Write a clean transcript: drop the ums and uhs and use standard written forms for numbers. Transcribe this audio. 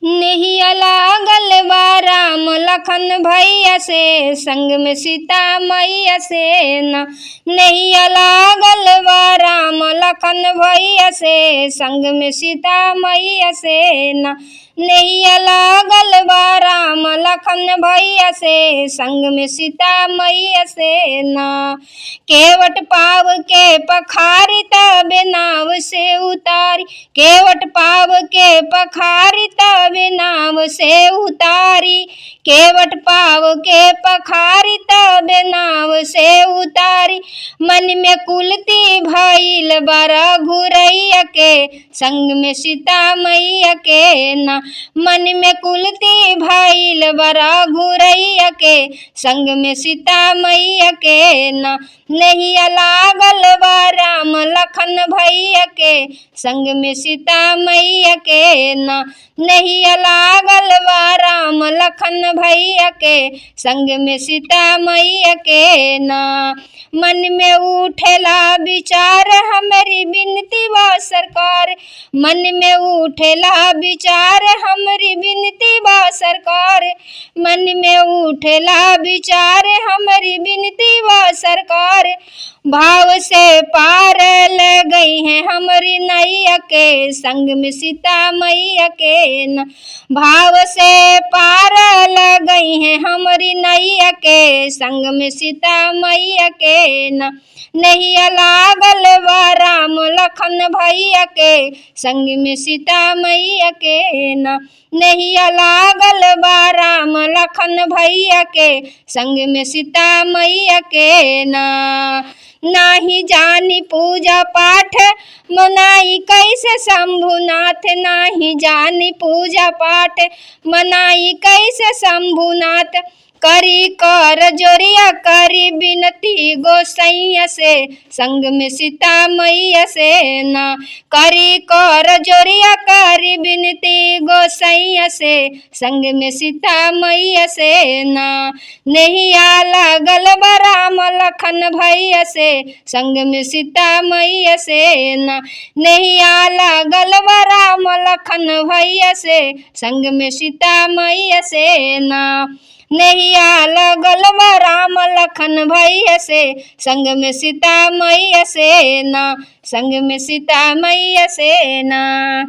नैया लागल बा राम लखन भैया से, संग में सीता मैया से ना। नैया लागल बा राम लखन भैया से, संग में सीता मैया से ना। नैया लागल बा राम लखन भैया से, संग में सीता मैया से ना। केवट पाव के पखारी तबे नाव से उतारी, केवट पाव के पखारी तबे नाव से उतारी। केवट पाव के पखारी तबे नाव से उतारी। मन में कुलती भइल बरा घुरैया के, संग में सीता मैया के ना। मन में कुलती भइल बरा घुरैया के, संग में सीता मैया के ना। नैया लागल बा राम लखन भैया के, संग में सीता मैया के ना। नैया लागल बा राम लखन भैया के, संग में सीता मैया के ना। मन में उठेला विचार हमरी बिनती बा सरकार, मन में उठेला विचार हमरी बिनती बा सरकार। मन में उठेला विचार हमरी बिनती बा सरकार। भाव से पार ल गई है हमरी नैया के, संग में सीता मैया के ना। भाव से पार ल गई है हमरी नैया के, संग में सीता मैया के ना। नैया लागल बा राम लखन भैया के, संग में सीता मैया के ना। नैया लागल बा राम लखन भैया के, संग में सीता मैया के ना। नाही जानी पूजा पाठ मनाई कैसे शंभुनाथ, नाही जानी पूजा पाठ मनाई कैसे शंभुनाथ। करी कर जोरिया करी बिनती गोसैया से, संग में सीता मैया से ना। करी कर जोरिया करी बिनती गोसैया से, संग में सीता मैया से ना। नैया लागल बा राम लखन भैया से, संग में सीता मैया से ना। नैया लागल बा राम लखन भैया से, संग में सीता मैया से ना। नैया लागल बा राम लखन भैया से, संग में सीता मैया से ना। संग में सीता मैया से ना।